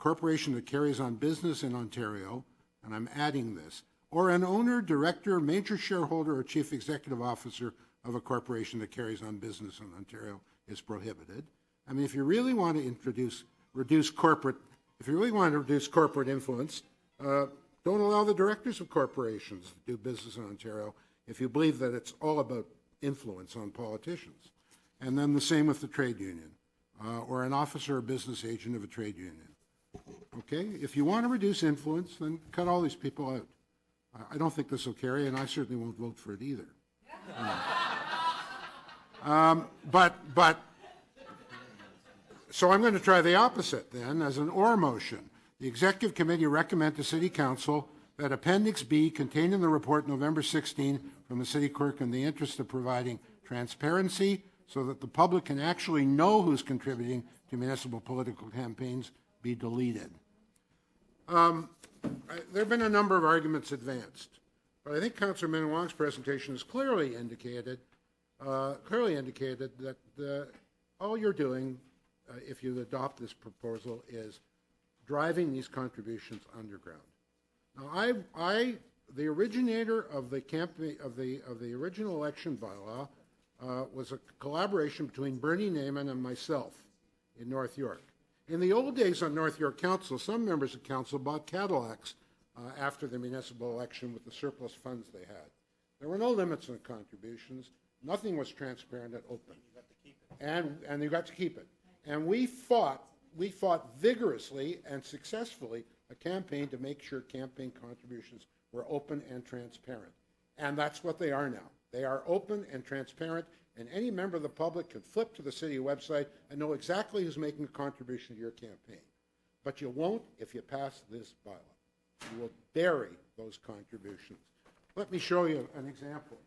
corporation that carries on business in Ontario, and I'm adding this, or an owner, director, major shareholder, or chief executive officer of a corporation that carries on business in Ontario is prohibited. I mean, if you really want to reduce corporate influence, don't allow the directors of corporations to do business in Ontario if you believe that it's all about influence on politicians. And then the same with the trade union, or an officer or business agent of a trade union. Okay? If you want to reduce influence, then cut all these people out. I don't think this will carry, and I certainly won't vote for it either. So I'm going to try the opposite then, as an or motion. The Executive Committee recommend to City Council that Appendix B, contained in the report November 16 from the City Clerk in the interest of providing transparency so that the public can actually know who's contributing to municipal political campaigns, be deleted. There have been a number of arguments advanced, but I think Councillor Minnan-Wong's presentation has clearly indicated that all you're doing, if you adopt this proposal, is driving these contributions underground. Now, the originator of the campaign of the original election bylaw was a collaboration between Bernie Naiman and myself in North York. In the old days on North York Council, some members of council bought Cadillacs after the municipal election with the surplus funds they had. There were no limits on contributions. Nothing was transparent and open. And you got to keep it. And we fought vigorously and successfully a campaign to make sure campaign contributions were open and transparent. And that's what they are now. They are open and transparent, and any member of the public can flip to the city website and know exactly who's making a contribution to your campaign. But you won't if you pass this bylaw. You will bury those contributions. Let me show you an example.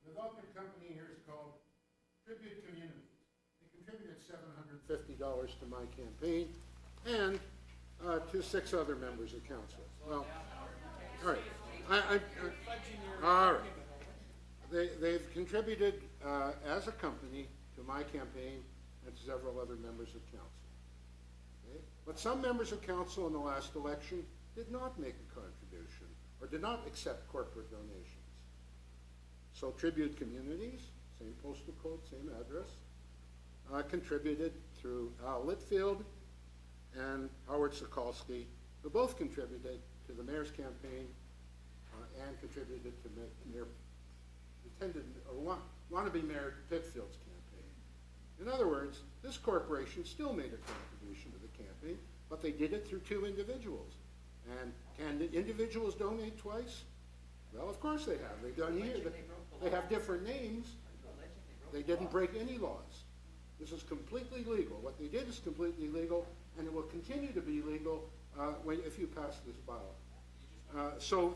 The development company here is called Tribute Communities. They contributed $750 to my campaign and to 6 other members of council. Well, all right. All right. They've contributed as a company to my campaign and to several other members of council. Okay? But some members of council in the last election did not make a contribution or did not accept corporate donations. So Tribute Communities, same postal code, same address, contributed through Al Litfield and Howard Sokolsky, who both contributed to the mayor's campaign and contributed to Mayor wannabe Mayor Pitfield's campaign. In other words, this corporation still made a contribution to the campaign, but they did it through 2 individuals. And can the individuals donate twice? Well, of course they have. They've done here. They have different names. They didn't break any laws. This is completely legal. What they did is completely legal, and it will continue to be legal if you pass this bylaw. So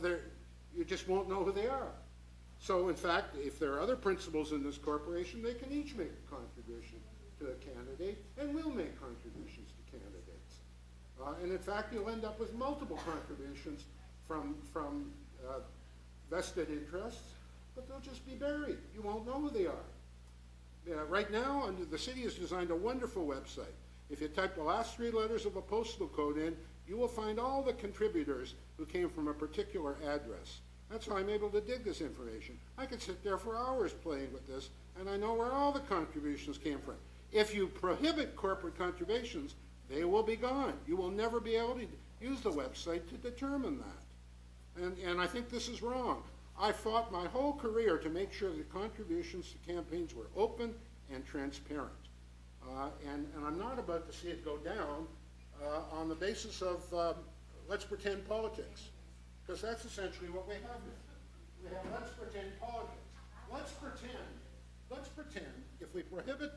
you just won't know who they are. So, in fact, if there are other principals in this corporation, they can each make a contribution to a candidate, and will make contributions to candidates. And, in fact, you'll end up with multiple contributions from vested interests, but they'll just be buried. You won't know who they are. Right now, the city has designed a wonderful website. If you type the last 3 letters of a postal code in, you will find all the contributors who came from a particular address. That's how I'm able to dig this information. I could sit there for hours playing with this, and I know where all the contributions came from. If you prohibit corporate contributions, they will be gone. You will never be able to use the website to determine that. And I think this is wrong. I fought my whole career to make sure that contributions to campaigns were open and transparent. And I'm not about to see it go down on the basis of let's pretend politics. Because that's essentially what we have here. We have let's pretend politics. Let's pretend if we prohibit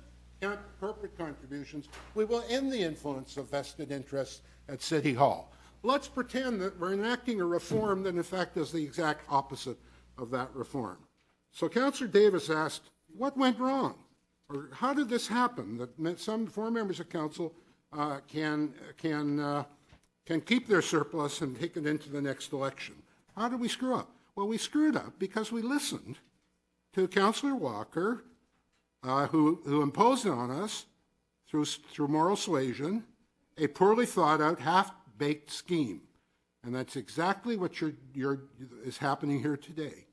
corporate contributions, we will end the influence of vested interests at City Hall. Let's pretend that we're enacting a reform that in fact does the exact opposite of that reform. So Councillor Davis asked, what went wrong? Or how did this happen that some 4 members of council can keep their surplus and take it into the next election? How did we screw up? Well, we screwed up because we listened to Councillor Walker, who imposed on us through moral suasion a poorly thought out, half-baked scheme. And that's exactly what is happening here today.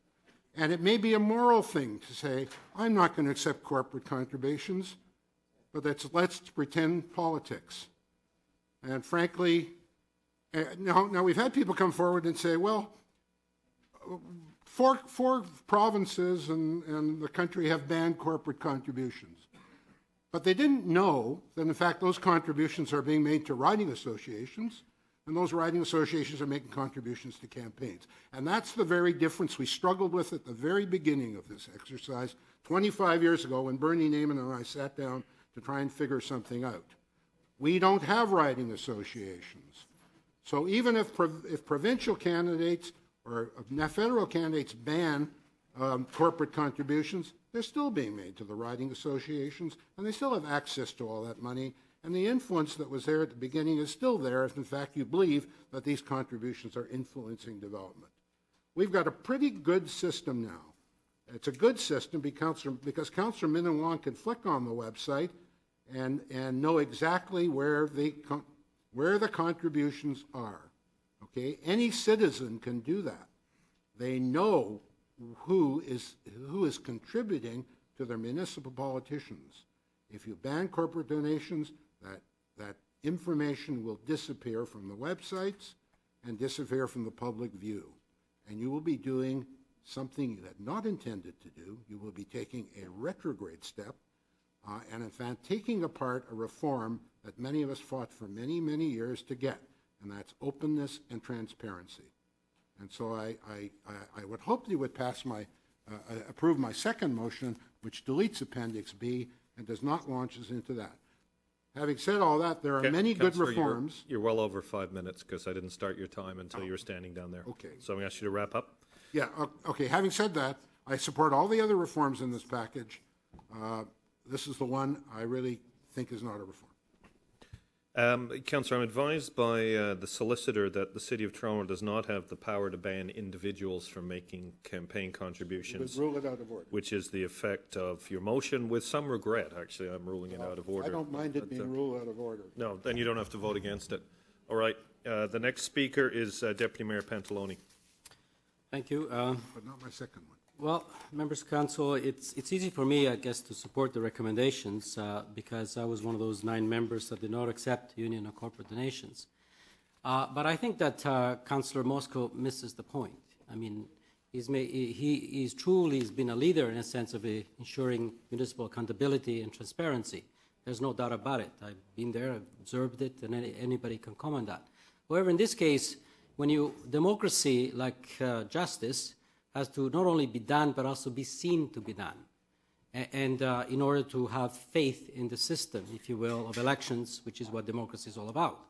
And it may be a moral thing to say, I'm not going to accept corporate contributions, but let's pretend politics. And frankly, now we've had people come forward and say, well, four provinces and the country have banned corporate contributions. But they didn't know that, in fact, those contributions are being made to riding associations, and those riding associations are making contributions to campaigns. And that's the very difference we struggled with at the very beginning of this exercise 25 years ago when Bernie Naiman and I sat down to try and figure something out. We don't have riding associations. So even if provincial candidates or federal candidates ban corporate contributions, they're still being made to the riding associations, and they still have access to all that money. And the influence that was there at the beginning is still there if, in fact, you believe that these contributions are influencing development. We've got a pretty good system now. It's a good system because Councillor Minnan-Wong can flick on the website and know exactly where the contributions are. Okay, any citizen can do that. They know who is contributing to their municipal politicians. If you ban corporate donations, that information will disappear from the websites and disappear from the public view. And you will be doing something you had not intended to do. You will be taking a retrograde step and, in fact, taking apart a reform that many of us fought for many, many years to get, and that's openness and transparency. And so I would hope that you would approve my second motion, which deletes Appendix B and does not launch us into that. Having said all that, there are many good reforms. You're well over 5 minutes because I didn't start your time until you were standing down there. Okay. So I'm going to ask you to wrap up. Yeah, okay. Having said that, I support all the other reforms in this package. This is the one I really think is not a reform. Councillor, I'm advised by the solicitor that the City of Toronto does not have the power to ban individuals from making campaign contributions. Rule it out of order. Which is the effect of your motion. With some regret, actually, I'm ruling it out of order. I don't mind it being ruled out of order. No, then you don't have to vote against it. All right. The next speaker is Deputy Mayor Pantalone. Thank you. But not my second one. Well, members of council, it's easy for me, I guess, to support the recommendations because I was one of those 9 members that did not accept union or corporate donations. But I think that Councillor Moscow misses the point. I mean, he's truly been a leader in a sense of ensuring municipal accountability and transparency. There's no doubt about it. I've been there, I've observed it, and anybody can comment on that. However, in this case, democracy, like justice, has to not only be done, but also be seen to be done. And in order to have faith in the system, if you will, of elections, which is what democracy is all about.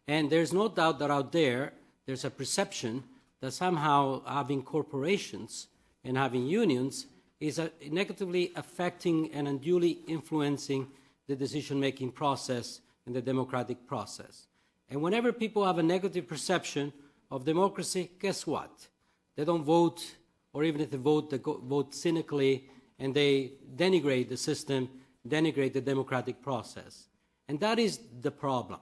And there's no doubt that out there's a perception that somehow having corporations and having unions is negatively affecting and unduly influencing the decision-making process and the democratic process. And whenever people have a negative perception of democracy, guess what? They don't vote, or even if they vote, vote cynically, and they denigrate the system, denigrate the democratic process. And that is the problem,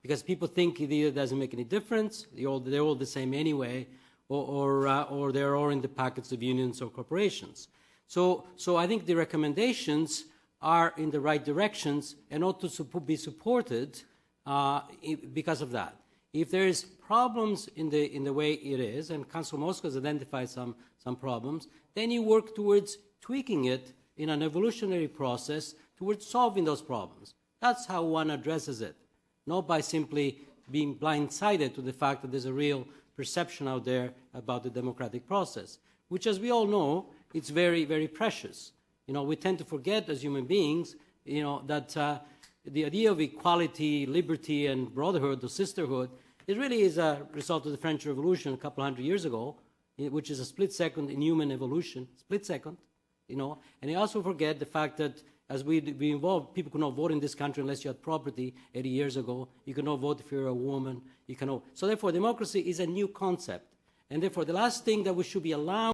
because people think it either doesn't make any difference, they're all the same anyway, or they're all in the packets of unions or corporations. So I think the recommendations are in the right directions and ought to be supported because of that. If there is problems in the way it is, and Councillor Moscow has identified some problems, then you work towards tweaking it in an evolutionary process towards solving those problems. That's how one addresses it, not by simply being blindsided to the fact that there's a real perception out there about the democratic process, which, as we all know, it's very, very precious. We tend to forget as human beings, that the idea of equality, liberty, and brotherhood or sisterhood, it really is a result of the French Revolution a couple hundred years ago, which is a split second in human evolution, split second, And you also forget the fact that as we involved, people could not vote in this country unless you had property 80 years ago. You could not vote if you're a woman. So therefore, democracy is a new concept. And therefore, the last thing that we should be allowed